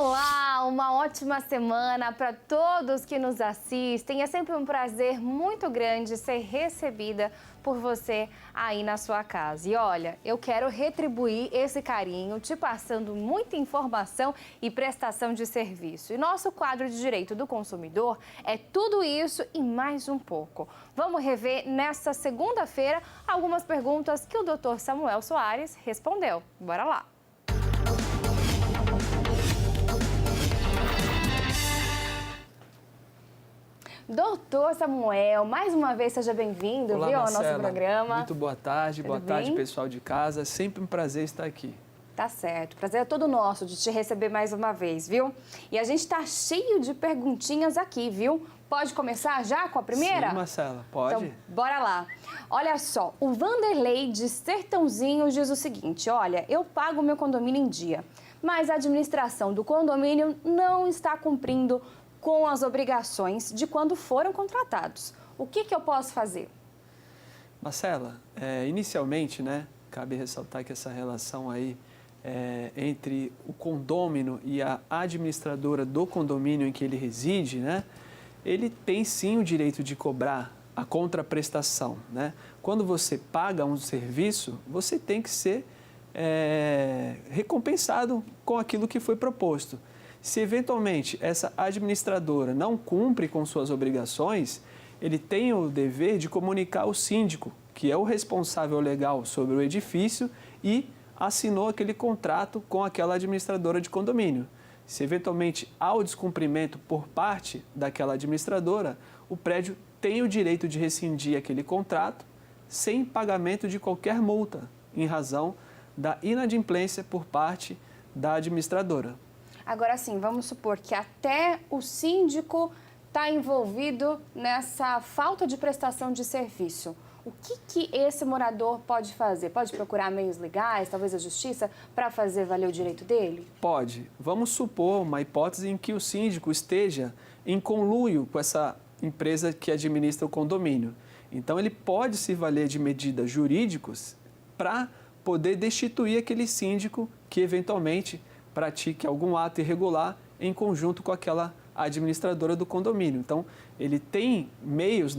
Olá, uma ótima semana para todos que nos assistem. É sempre um prazer muito grande ser recebida por você aí na sua casa. E olha, eu quero retribuir esse carinho te passando muita informação e prestação de serviço. E nosso quadro de Direito do Consumidor é tudo isso e mais um pouco. Vamos rever nesta segunda-feira algumas perguntas que o Dr. Samuel Soares respondeu. Bora lá! Doutor Samuel, mais uma vez seja bem-vindo, Olá, viu, ao Marcela. nosso programa. Muito boa tarde, boa tarde, pessoal de casa. Sempre um prazer estar aqui. Tá certo, prazer é todo nosso de te receber mais uma vez, viu? E a gente tá cheio de perguntinhas aqui, viu? Pode começar já com a primeira? Sim, Marcela, pode. Então, bora lá. Olha só, o Vanderlei de Sertãozinho diz o seguinte, olha, eu pago meu condomínio em dia, mas a administração do condomínio não está cumprindo com as obrigações de quando foram contratados. O que eu posso fazer? Marcela, inicialmente, cabe ressaltar que essa relação aí entre o condômino e a administradora do condomínio em que ele reside, ele tem sim o direito de cobrar a contraprestação, Quando você paga um serviço, você tem que ser recompensado com aquilo que foi proposto. Se eventualmente essa administradora não cumpre com suas obrigações, ele tem o dever de comunicar ao síndico, que é o responsável legal sobre o edifício e assinou aquele contrato com aquela administradora de condomínio. Se eventualmente há o descumprimento por parte daquela administradora, o prédio tem o direito de rescindir aquele contrato sem pagamento de qualquer multa, em razão da inadimplência por parte da administradora. Agora sim, vamos supor que até o síndico está envolvido nessa falta de prestação de serviço. O que esse morador pode fazer? Pode procurar meios legais, talvez a justiça, para fazer valer o direito dele? Pode. Vamos supor uma hipótese em que o síndico esteja em conluio com essa empresa que administra o condomínio. Então, ele pode se valer de medidas jurídicas para poder destituir aquele síndico que, eventualmente, pratique algum ato irregular em conjunto com aquela administradora do condomínio. Então, ele tem meios,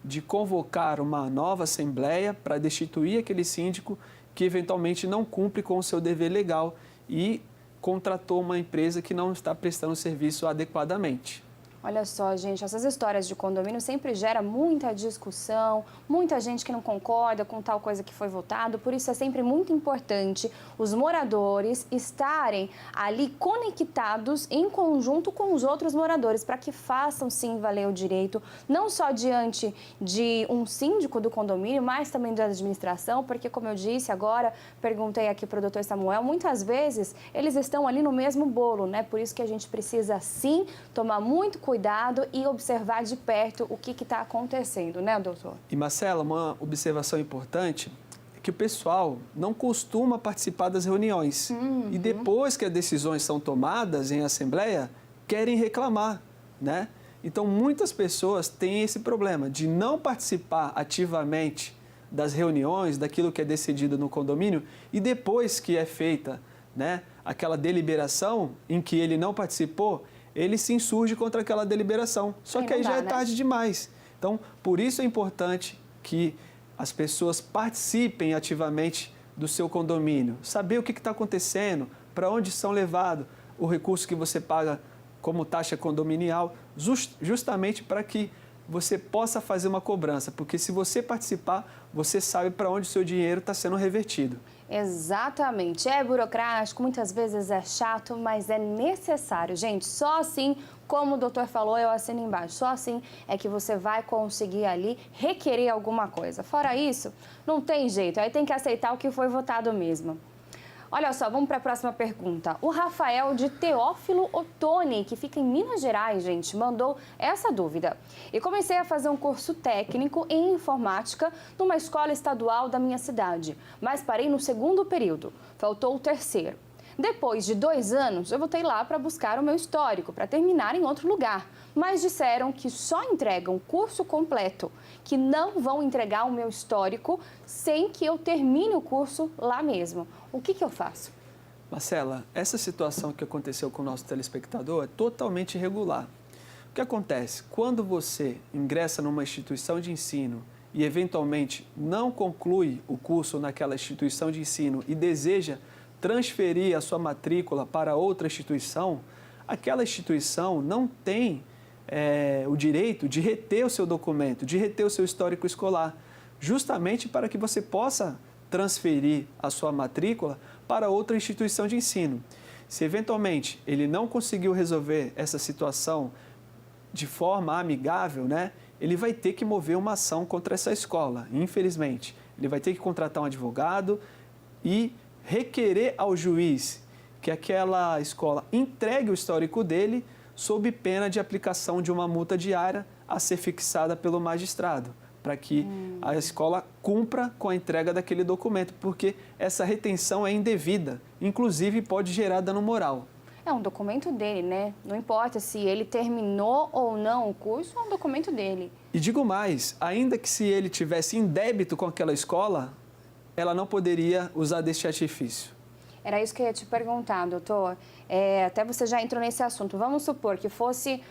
de convocar uma nova assembleia para destituir aquele síndico que eventualmente não cumpre com o seu dever legal e contratou uma empresa que não está prestando serviço adequadamente. Olha só, gente, essas histórias de condomínio sempre geram muita discussão, muita gente que não concorda com tal coisa que foi votado, por isso é sempre muito importante os moradores estarem ali conectados em conjunto com os outros moradores, para que façam sim valer o direito, não só diante de um síndico do condomínio, mas também da administração, porque como eu disse agora, perguntei aqui para o doutor Samuel, muitas vezes eles estão ali no mesmo bolo, Por isso que a gente precisa sim tomar muito cuidado e observar de perto o que está acontecendo, doutor? E, Marcela, uma observação importante é que o pessoal não costuma participar das reuniões. E depois que as decisões são tomadas em assembleia, querem reclamar, Então, muitas pessoas têm esse problema de não participar ativamente das reuniões, daquilo que é decidido no condomínio, e depois que é feita, aquela deliberação em que ele não participou, ele se insurge contra aquela deliberação. Só que aí já é tarde demais. Então, por isso é importante que as pessoas participem ativamente do seu condomínio. Saber o que está acontecendo, para onde são levados o recurso que você paga como taxa condominial, justamente para que você possa fazer uma cobrança. Porque se você participar, você sabe para onde o seu dinheiro está sendo revertido. Exatamente. É burocrático, muitas vezes é chato, mas é necessário. Gente, só assim, como o doutor falou, eu assino embaixo, só assim é que você vai conseguir ali requerer alguma coisa. Fora isso, não tem jeito, aí tem que aceitar o que foi votado mesmo. Olha só, vamos para a próxima pergunta. O Rafael de Teófilo Otoni, que fica em Minas Gerais, gente, mandou essa dúvida. E comecei a fazer um curso técnico em informática numa escola estadual da minha cidade, mas parei no segundo período, faltou o terceiro. Depois de 2 anos, eu voltei lá para buscar o meu histórico, para terminar em outro lugar. Mas disseram que só entregam o curso completo, que não vão entregar o meu histórico sem que eu termine o curso lá mesmo. O que eu faço? Marcela, essa situação que aconteceu com o nosso telespectador é totalmente irregular. O que acontece? Quando você ingressa numa instituição de ensino e, eventualmente, não conclui o curso naquela instituição de ensino e deseja transferir a sua matrícula para outra instituição, aquela instituição não tem o direito de reter o seu documento, de reter o seu histórico escolar, justamente para que você possa transferir a sua matrícula para outra instituição de ensino. Se eventualmente ele não conseguiu resolver essa situação de forma amigável, né, ele vai ter que mover uma ação contra essa escola, infelizmente. Ele vai ter que contratar um advogado e requerer ao juiz que aquela escola entregue o histórico dele sob pena de aplicação de uma multa diária a ser fixada pelo magistrado, para que a escola cumpra com a entrega daquele documento, porque essa retenção é indevida, inclusive pode gerar dano moral. É um documento dele, né? Não importa se ele terminou ou não o curso, é um documento dele. E digo mais, ainda que se ele tivesse em débito com aquela escola, ela não poderia usar deste artifício. Era isso que eu ia te perguntar, doutor. Até você já entrou nesse assunto. Vamos supor que fosse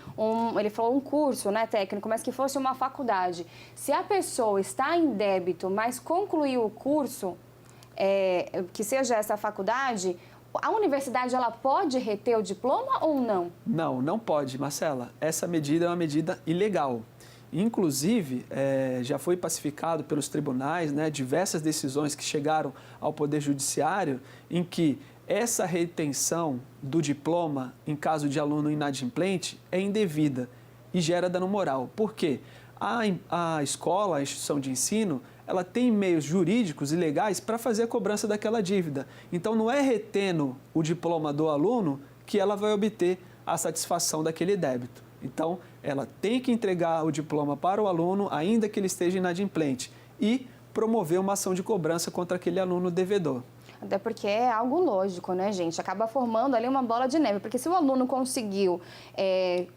ele falou um curso, né, técnico, mas que fosse uma faculdade. Se a pessoa está em débito, mas concluiu o curso, que seja essa faculdade, a universidade ela pode reter o diploma ou não? Não, não pode, Marcela. Essa medida é uma medida ilegal. Inclusive, já foi pacificado pelos tribunais, né, diversas decisões que chegaram ao Poder Judiciário em que essa retenção do diploma, em caso de aluno inadimplente, é indevida e gera dano moral. Por quê? A escola, a instituição de ensino, ela tem meios jurídicos e legais para fazer a cobrança daquela dívida. Então, não é retendo o diploma do aluno que ela vai obter a satisfação daquele débito. Então, ela tem que entregar o diploma para o aluno, ainda que ele esteja inadimplente, e promover uma ação de cobrança contra aquele aluno devedor. Até porque é algo lógico, né, gente? Acaba formando ali uma bola de neve, porque se o aluno conseguiu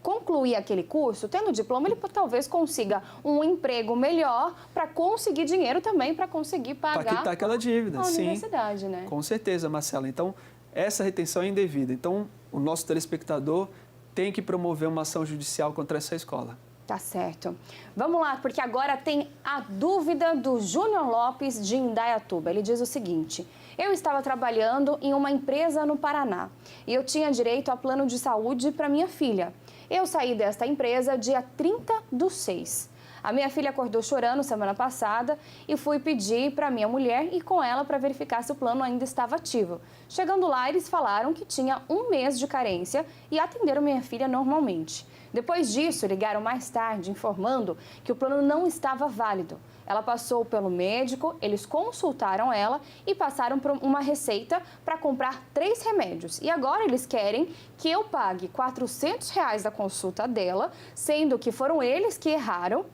concluir aquele curso, tendo diploma, ele talvez consiga um emprego melhor para conseguir dinheiro também, para conseguir pagar para quitar aquela dívida, a sim. universidade, né? Com certeza, Marcela. Então, essa retenção é indevida. Então, o nosso telespectador tem que promover uma ação judicial contra essa escola. Tá certo. Vamos lá, porque agora tem a dúvida do Júnior Lopes de Indaiatuba. Ele diz o seguinte: eu estava trabalhando em uma empresa no Paraná e eu tinha direito a plano de saúde para minha filha. Eu saí desta empresa dia 30/6. A minha filha acordou chorando semana passada e fui pedir para minha mulher ir com ela para verificar se o plano ainda estava ativo. Chegando lá, eles falaram que tinha 1 mês de carência e atenderam minha filha normalmente. Depois disso, ligaram mais tarde informando que o plano não estava válido. Ela passou pelo médico, eles consultaram ela e passaram por uma receita para comprar 3 remédios. E agora eles querem que eu pague R$400 da consulta dela, sendo que foram eles que erraram.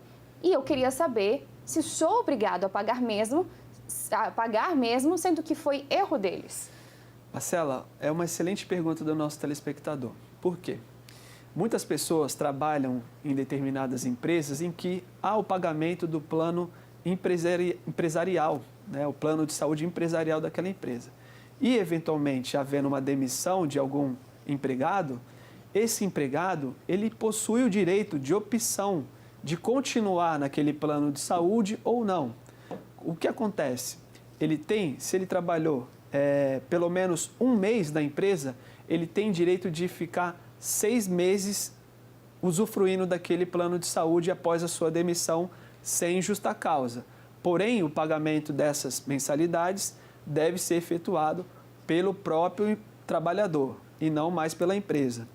E eu queria saber se sou obrigado a pagar mesmo, sendo que foi erro deles. Marcela, é uma excelente pergunta do nosso telespectador. Por quê? Muitas pessoas trabalham em determinadas empresas em que há o pagamento do plano empresarial, né? O plano de saúde empresarial daquela empresa. E, eventualmente, havendo uma demissão de algum empregado, esse empregado ele possui o direito de opção de continuar naquele plano de saúde ou não. O que acontece? Se ele trabalhou pelo menos 1 mês na empresa, ele tem direito de ficar 6 meses usufruindo daquele plano de saúde após a sua demissão sem justa causa. Porém, o pagamento dessas mensalidades deve ser efetuado pelo próprio trabalhador e não mais pela empresa.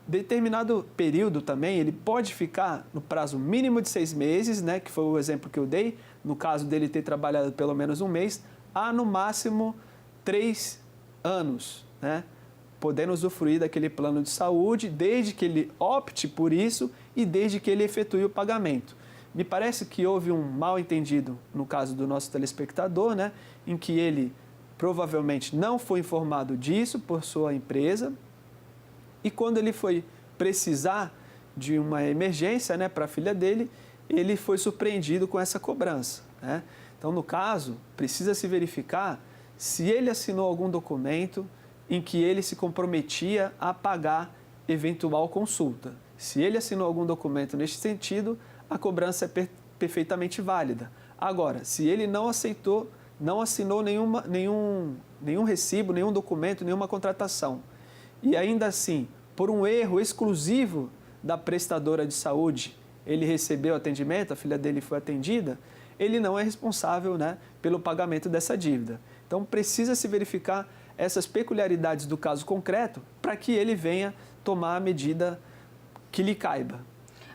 Determinado período também, ele pode ficar no prazo mínimo de 6 meses, né, que foi o exemplo que eu dei, no caso dele ter trabalhado pelo menos 1 mês, a no máximo 3 anos, né, podendo usufruir daquele plano de saúde, desde que ele opte por isso e desde que ele efetue o pagamento. Me parece que houve um mal-entendido no caso do nosso telespectador, né, em que ele provavelmente não foi informado disso por sua empresa, e quando ele foi precisar de uma emergência, né, para a filha dele, ele foi surpreendido com essa cobrança, né? Então, no caso, precisa se verificar se ele assinou algum documento em que ele se comprometia a pagar eventual consulta. Se ele assinou algum documento neste sentido, a cobrança é perfeitamente válida. Agora, se ele não assinou nenhum recibo, nenhum documento, nenhuma contratação, e ainda assim, por um erro exclusivo da prestadora de saúde, ele recebeu atendimento, a filha dele foi atendida, ele não é responsável, né, pelo pagamento dessa dívida. Então, precisa se verificar essas peculiaridades do caso concreto para que ele venha tomar a medida que lhe caiba.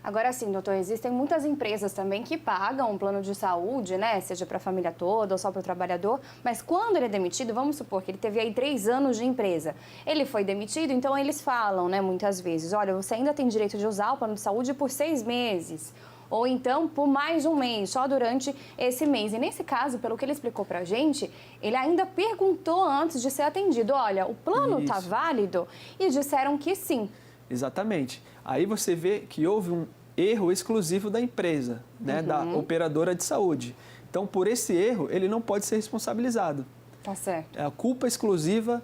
Agora sim, doutor, existem muitas empresas também que pagam um plano de saúde, né? Seja para a família toda ou só para o trabalhador. Mas quando ele é demitido, vamos supor que ele teve aí 3 anos de empresa. Ele foi demitido, então eles falam, né, muitas vezes, olha, você ainda tem direito de usar o plano de saúde por 6 meses. Ou então por mais um mês, só durante esse mês. E nesse caso, pelo que ele explicou pra gente, ele ainda perguntou antes de ser atendido, olha, o plano está válido? E disseram que sim. Exatamente. Aí você vê que houve um erro exclusivo da empresa, né, da operadora de saúde. Então, por esse erro, ele não pode ser responsabilizado. Tá certo. É a culpa exclusiva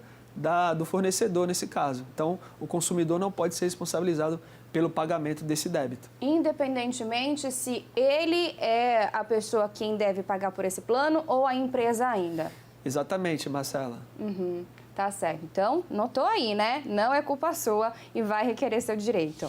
do fornecedor nesse caso. Então, o consumidor não pode ser responsabilizado pelo pagamento desse débito. Independentemente se ele é a pessoa quem deve pagar por esse plano ou a empresa ainda. Exatamente, Marcela. Tá certo. Então, notou aí, né? Não é culpa sua e vai requerer seu direito.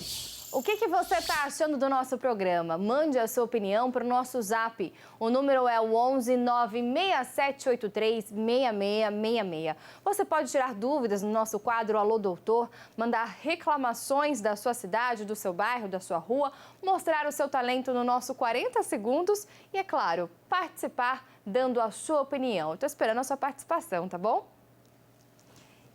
O que você está achando do nosso programa? Mande a sua opinião para o nosso zap. O número é o 11 96783 6666. Você pode tirar dúvidas no nosso quadro Alô Doutor, mandar reclamações da sua cidade, do seu bairro, da sua rua, mostrar o seu talento no nosso 40 segundos e, é claro, participar dando a sua opinião. Estou esperando a sua participação, tá bom?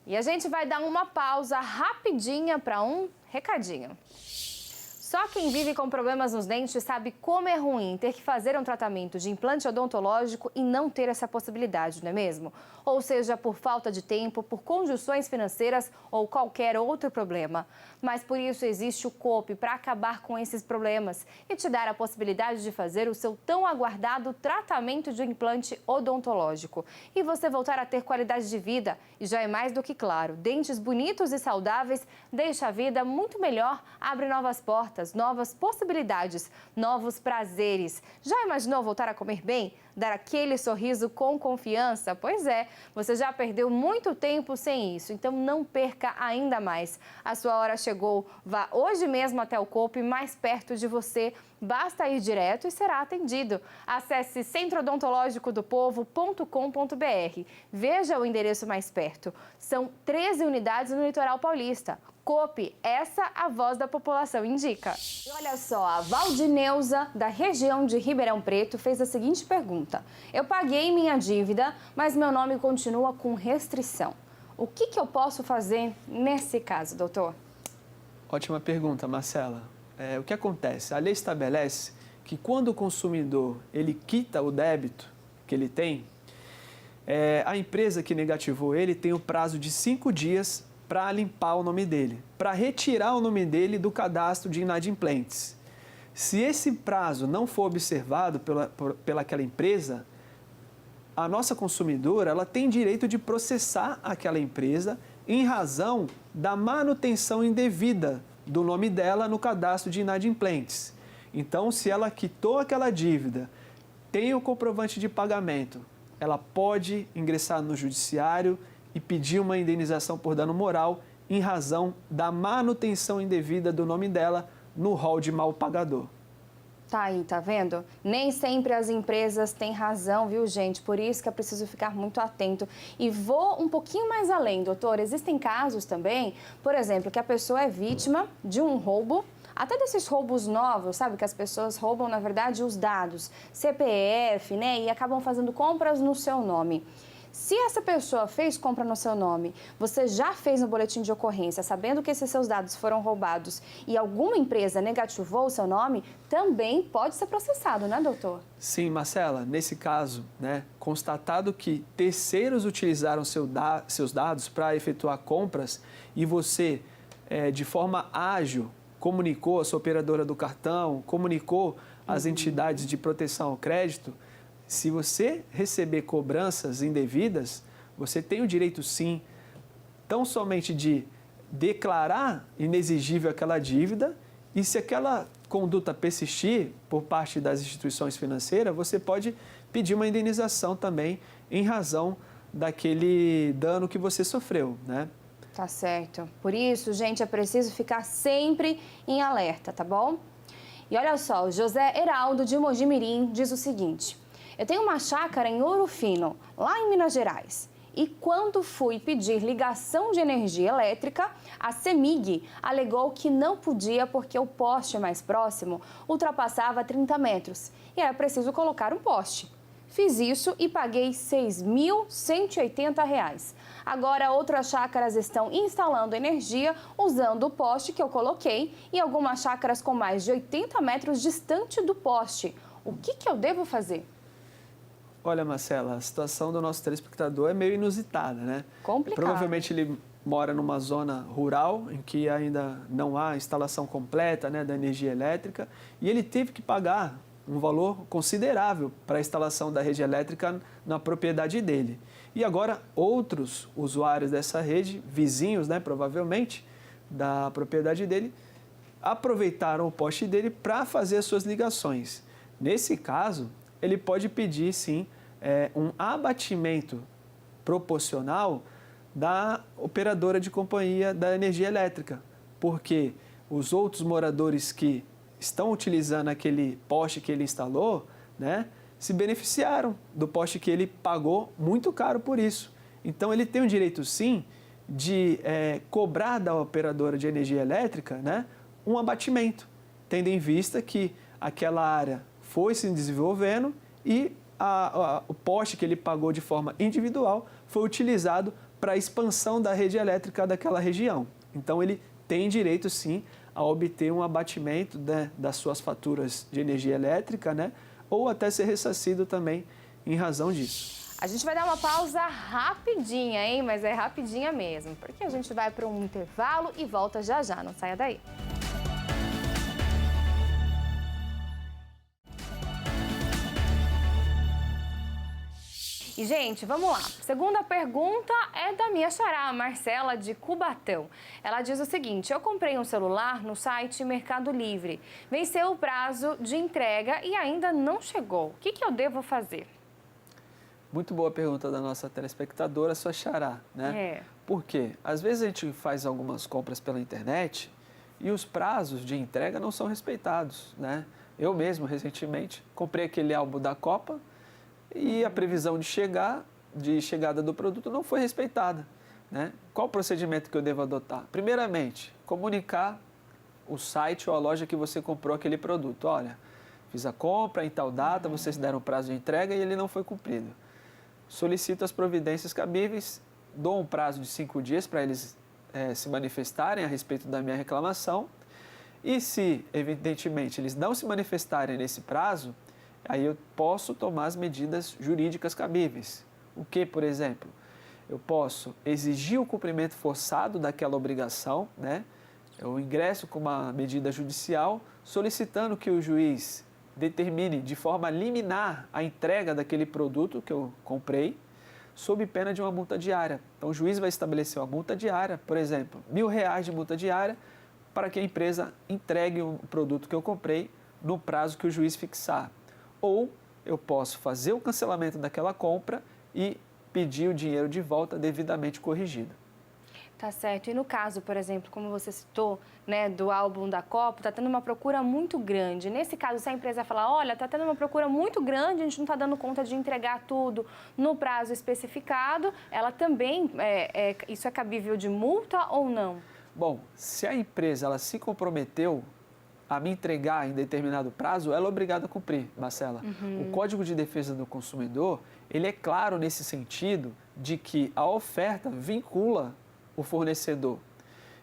E a gente vai dar uma pausa rapidinha para um recadinho. Só quem vive com problemas nos dentes sabe como é ruim ter que fazer um tratamento de implante odontológico e não ter essa possibilidade, não é mesmo? Ou seja, por falta de tempo, por condições financeiras ou qualquer outro problema. Mas por isso existe o COPE para acabar com esses problemas e te dar a possibilidade de fazer o seu tão aguardado tratamento de implante odontológico. E você voltar a ter qualidade de vida. E já é mais do que claro, dentes bonitos e saudáveis deixa a vida muito melhor, abre novas portas, novas possibilidades, novos prazeres. Já imaginou voltar a comer bem? Dar aquele sorriso com confiança? Pois é, você já perdeu muito tempo sem isso, então não perca ainda mais. A sua hora chegou, vá hoje mesmo até o COPE mais perto de você. Basta ir direto e será atendido. Acesse centrodontologicodopovo.com.br. Veja o endereço mais perto. São 13 unidades no litoral paulista. COPE, essa a voz da população indica. E olha só, a Valdineuza, da região de Ribeirão Preto, fez a seguinte pergunta. Eu paguei minha dívida, mas meu nome continua com restrição. O que eu posso fazer nesse caso, doutor? Ótima pergunta, Marcela. O que acontece? A lei estabelece que quando o consumidor ele quita o débito que ele tem, a empresa que negativou ele tem o prazo de 5 dias para limpar o nome dele, para retirar o nome dele do cadastro de inadimplentes. Se esse prazo não for observado pelaquela empresa, a nossa consumidora ela tem direito de processar aquela empresa em razão da manutenção indevida do nome dela no cadastro de inadimplentes. Então, se ela quitou aquela dívida, tem o comprovante de pagamento, ela pode ingressar no judiciário e pedir uma indenização por dano moral em razão da manutenção indevida do nome dela no rol de mal pagador. Tá aí, tá vendo? Nem sempre as empresas têm razão, viu, gente? Por isso que é preciso ficar muito atento. E vou um pouquinho mais além, doutor. Existem casos também, por exemplo, que a pessoa é vítima de um roubo, até desses roubos novos, sabe? Que as pessoas roubam, na verdade, os dados, CPF, né? E acabam fazendo compras no seu nome. Se essa pessoa fez compra no seu nome, você já fez um boletim de ocorrência sabendo que esses seus dados foram roubados e alguma empresa negativou o seu nome, também pode ser processado, né, doutor? Sim, Marcela. Nesse caso, né, constatado que terceiros utilizaram seus dados para efetuar compras e você, de forma ágil, comunicou a sua operadora do cartão, comunicou às entidades de proteção ao crédito, se você receber cobranças indevidas, Você tem o direito, sim, tão somente de declarar inexigível aquela dívida e se aquela conduta persistir por parte das instituições financeiras, você pode pedir uma indenização também em razão daquele dano que você sofreu, né? Tá certo. Por isso, gente, é preciso ficar sempre em alerta, tá bom? E olha só, o José Heraldo de Mojimirim diz o seguinte: eu tenho uma chácara em Ouro Fino, lá em Minas Gerais. E quando fui pedir ligação de energia elétrica, a CEMIG alegou que não podia porque o poste mais próximo ultrapassava 30 metros e era preciso colocar um poste. Fiz isso e paguei R$ 6.180. Agora, outras chácaras estão instalando energia usando o poste que eu coloquei e algumas chácaras com mais de 80 metros distante do poste. O que eu devo fazer? Olha, Marcela, a situação do nosso telespectador é meio inusitada, né? Complicado. Provavelmente ele mora numa zona rural em que ainda não há instalação completa, né, da energia elétrica e ele teve que pagar um valor considerável para a instalação da rede elétrica na propriedade dele. E agora outros usuários dessa rede, vizinhos, né, provavelmente, da propriedade dele, aproveitaram o poste dele para fazer as suas ligações. Nesse caso, ele pode pedir, sim, um abatimento proporcional da operadora de companhia da energia elétrica, porque os outros moradores que estão utilizando aquele poste que ele instalou, né, se beneficiaram do poste que ele pagou muito caro por isso. Então, ele tem o direito, sim, de cobrar da operadora de energia elétrica, né, um abatimento, tendo em vista que aquela área foi se desenvolvendo e o poste que ele pagou de forma individual foi utilizado para a expansão da rede elétrica daquela região. Então, ele tem direito, sim, a obter um abatimento, né, das suas faturas de energia elétrica, né, ou até ser ressarcido também em razão disso. A gente vai dar uma pausa rapidinha, hein? Mas é rapidinha mesmo, porque a gente vai para um intervalo e volta já já, não saia daí. E, gente, vamos lá. Segunda pergunta é da minha xará, Marcela, de Cubatão. Ela diz o seguinte: eu comprei um celular no site Mercado Livre. Venceu o prazo de entrega e ainda não chegou. O que eu devo fazer? Muito boa pergunta da nossa telespectadora, sua xará, né? Por quê? Às vezes a gente faz algumas compras pela internet e os prazos de entrega não são respeitados, né? Eu mesmo, recentemente, comprei aquele álbum da Copa e a previsão de chegada do produto não foi respeitada, né? Qual o procedimento que eu devo adotar? Primeiramente, comunicar o site ou a loja que você comprou aquele produto. Olha, fiz a compra em tal data, vocês deram o prazo de entrega e ele não foi cumprido. Solicito as providências cabíveis, dou um prazo de 5 dias para eles se manifestarem a respeito da minha reclamação e se, evidentemente, eles não se manifestarem nesse prazo, aí eu posso tomar as medidas jurídicas cabíveis. O que, por exemplo? Eu posso exigir o cumprimento forçado daquela obrigação, né? Eu ingresso com uma medida judicial solicitando que o juiz determine de forma liminar a entrega daquele produto que eu comprei, sob pena de uma multa diária. Então, o juiz vai estabelecer uma multa diária, por exemplo, R$ 1.000 de multa diária, para que a empresa entregue o produto que eu comprei no prazo que o juiz fixar. Ou eu posso fazer o cancelamento daquela compra e pedir o dinheiro de volta devidamente corrigido. Tá certo. E no caso, por exemplo, como você citou, né, do álbum da Copa, tá tendo uma procura muito grande. Nesse caso, se a empresa falar, olha, tá tendo uma procura muito grande, a gente não tá dando conta de entregar tudo no prazo especificado, ela também, isso é cabível de multa ou não? Bom, se a empresa ela se comprometeu a me entregar em determinado prazo, ela é obrigada a cumprir, Marcela. O Código de Defesa do Consumidor, ele é claro nesse sentido de que a oferta vincula o fornecedor.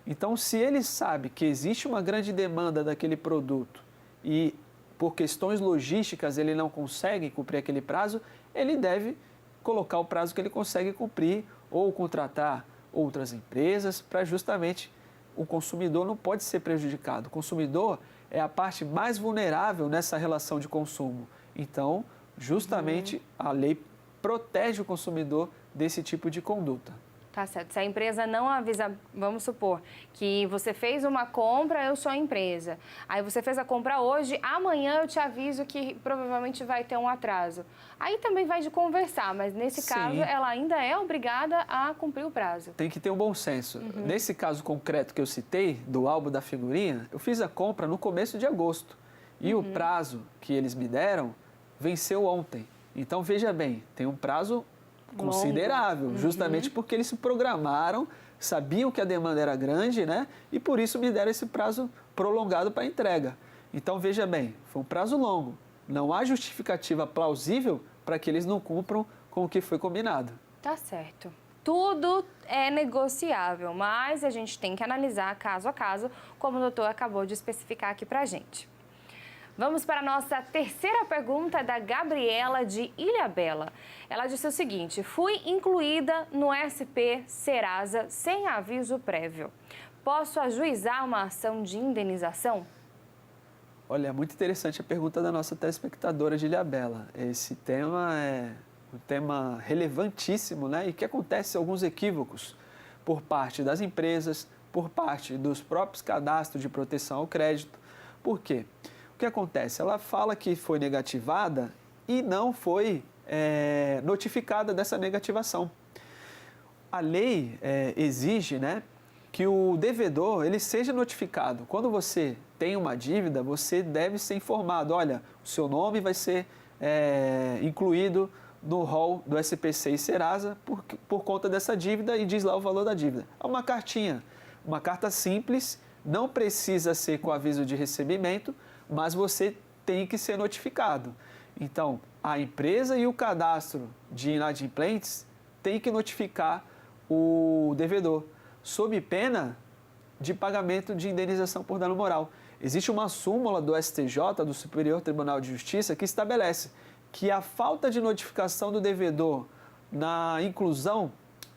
Então, se ele sabe que existe uma grande demanda daquele produto e por questões logísticas ele não consegue cumprir aquele prazo, ele deve colocar o prazo que ele consegue cumprir ou contratar outras empresas para justamente o consumidor não pode ser prejudicado. O consumidor é a parte mais vulnerável nessa relação de consumo. Então, justamente a lei protege o consumidor desse tipo de conduta. Tá certo. Se a empresa não avisa, vamos supor que você fez uma compra, eu sou a empresa. Aí você fez a compra hoje, amanhã eu te aviso que provavelmente vai ter um atraso. Aí também vai de conversar, mas nesse caso ela ainda é obrigada a cumprir o prazo. Tem que ter um bom senso. Nesse caso concreto que eu citei, do álbum da figurinha, eu fiz a compra no começo de agosto. E o prazo que eles me deram venceu ontem. Então, veja bem, tem um prazo considerável, justamente porque eles se programaram, sabiam que a demanda era grande, né? E por isso me deram esse prazo prolongado para entrega. Então, veja bem, foi um prazo longo. Não há justificativa plausível para que eles não cumpram com o que foi combinado. Tá certo. Tudo é negociável, mas a gente tem que analisar caso a caso, como o doutor acabou de especificar aqui para a gente. Vamos para a nossa terceira pergunta da Gabriela de Ilhabela. Ela disse o seguinte: fui incluída no SP Serasa sem aviso prévio. Posso ajuizar uma ação de indenização? Olha, é muito interessante a pergunta da nossa telespectadora de Ilhabela. Esse tema é um tema relevantíssimo, né? E que acontece alguns equívocos por parte das empresas, por parte dos próprios cadastros de proteção ao crédito. Por quê? O que acontece? Ela fala que foi negativada e não foi notificada dessa negativação. A lei exige, né, que o devedor ele seja notificado. Quando você tem uma dívida, você deve ser informado. Olha, o seu nome vai ser incluído no rol do SPC e Serasa por conta dessa dívida e diz lá o valor da dívida. É uma cartinha, uma carta simples, não precisa ser com aviso de recebimento, mas você tem que ser notificado. Então, a empresa e o cadastro de inadimplentes têm que notificar o devedor, sob pena de pagamento de indenização por dano moral. Existe uma súmula do STJ, do Superior Tribunal de Justiça, que estabelece que a falta de notificação do devedor na inclusão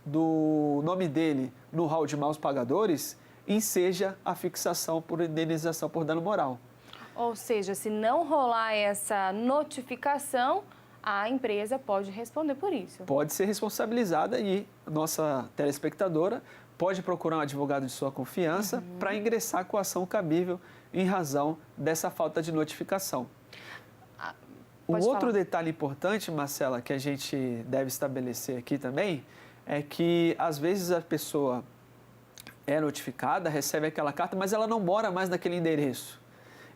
do nome dele no rol de maus pagadores enseja a fixação por indenização por dano moral. Ou seja, se não rolar essa notificação, a empresa pode responder por isso. Pode ser responsabilizada e nossa telespectadora pode procurar um advogado de sua confiança para ingressar com a ação cabível em razão dessa falta de notificação. Um outro detalhe importante, Marcela, que a gente deve estabelecer aqui também, é que às vezes a pessoa é notificada, recebe aquela carta, mas ela não mora mais naquele endereço.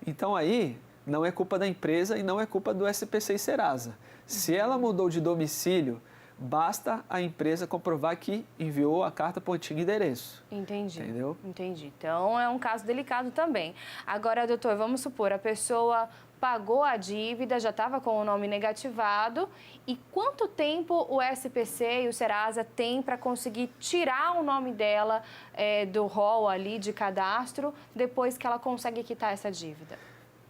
Então aí não é culpa da empresa e não é culpa do SPC e Serasa. Se ela mudou de domicílio, basta a empresa comprovar que enviou a carta para o antigo endereço. Entendi. Entendeu? Entendi. Então é um caso delicado também. Agora, doutor, vamos supor, a pessoa pagou a dívida, já estava com o nome negativado. E quanto tempo o SPC e o Serasa têm para conseguir tirar o nome dela do rol ali de cadastro depois que ela consegue quitar essa dívida?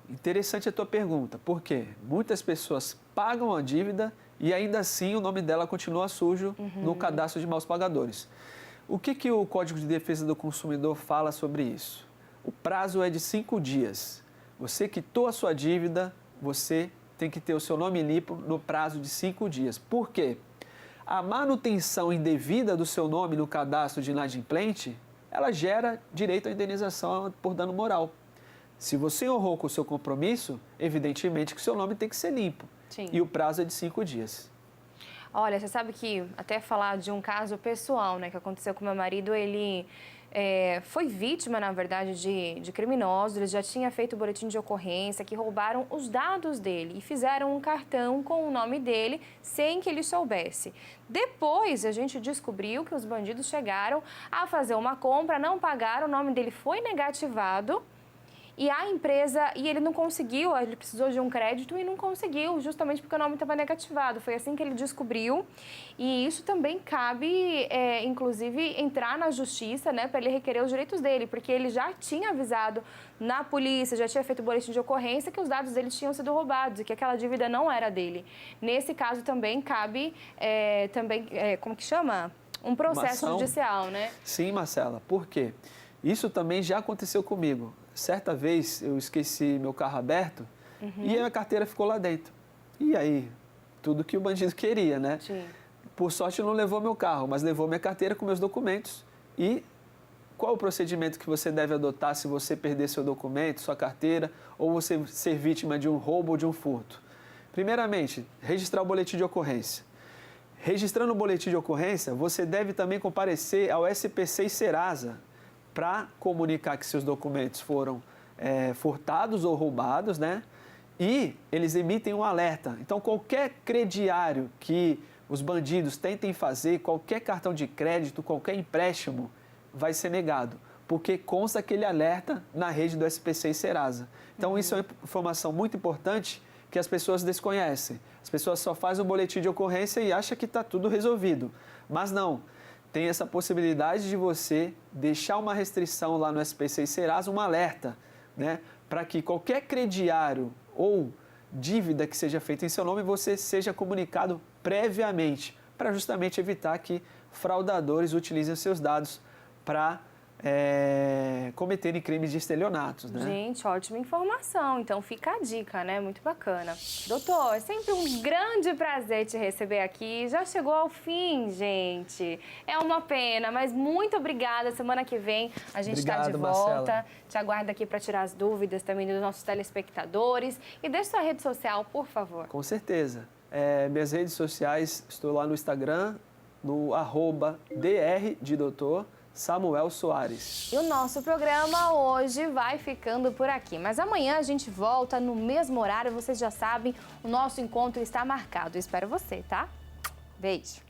Interessante a tua pergunta, porque muitas pessoas pagam a dívida e ainda assim o nome dela continua sujo no cadastro de maus pagadores. O que o Código de Defesa do Consumidor fala sobre isso? O prazo é de 5 dias. Você quitou a sua dívida, você tem que ter o seu nome limpo no prazo de 5 dias. Por quê? A manutenção indevida do seu nome no cadastro de inadimplente, ela gera direito à indenização por dano moral. Se você honrou com o seu compromisso, evidentemente que o seu nome tem que ser limpo. Sim. E o prazo é de 5 dias. Olha, você sabe que, até falar de um caso pessoal, né, que aconteceu com meu marido, ele foi vítima, na verdade, de criminosos. Ele já tinha feito o boletim de ocorrência, que roubaram os dados dele e fizeram um cartão com o nome dele sem que ele soubesse. Depois, a gente descobriu que os bandidos chegaram a fazer uma compra, não pagaram, o nome dele foi negativado. E a empresa, e ele não conseguiu, ele precisou de um crédito e não conseguiu, justamente porque o nome estava negativado. Foi assim que ele descobriu. E isso também cabe, inclusive, entrar na justiça, né, para ele requerer os direitos dele, porque ele já tinha avisado na polícia, já tinha feito boletim de ocorrência que os dados dele tinham sido roubados e que aquela dívida não era dele. Nesse caso também cabe, como que chama? Um processo judicial, né? Sim, Marcela. Por quê? Isso também já aconteceu comigo. Certa vez eu esqueci meu carro aberto e a minha carteira ficou lá dentro. E aí, tudo que o bandido queria, né? Sim. Por sorte não levou meu carro, mas levou minha carteira com meus documentos. E qual o procedimento que você deve adotar se você perder seu documento, sua carteira, ou você ser vítima de um roubo ou de um furto? Primeiramente, registrar o boletim de ocorrência. Registrando o boletim de ocorrência, você deve também comparecer ao SPC e Serasa para comunicar que seus documentos foram furtados ou roubados, né? E eles emitem um alerta. Então, qualquer crediário que os bandidos tentem fazer, qualquer cartão de crédito, qualquer empréstimo, vai ser negado, porque consta aquele alerta na rede do SPC e Serasa. Então, isso é uma informação muito importante que as pessoas desconhecem. As pessoas só fazem um boletim de ocorrência e acham que está tudo resolvido. Mas não, tem essa possibilidade de você deixar uma restrição lá no SPC e Serasa, um alerta, né, para que qualquer crediário ou dívida que seja feita em seu nome, você seja comunicado previamente, para justamente evitar que fraudadores utilizem os seus dados para cometerem crimes de estelionatos, né? Gente, ótima informação. Então fica a dica, né? Muito bacana. Doutor, é sempre um grande prazer te receber aqui. Já chegou ao fim, gente. É uma pena, mas muito obrigada. Semana que vem a gente está de volta. Marcela. Te aguardo aqui para tirar as dúvidas também dos nossos telespectadores. E deixa sua rede social, por favor. Com certeza. Minhas redes sociais, estou lá no Instagram, no @dr de doutor Samuel Soares. E o nosso programa hoje vai ficando por aqui. Mas amanhã a gente volta no mesmo horário. Vocês já sabem, o nosso encontro está marcado. Eu espero você, tá? Beijo.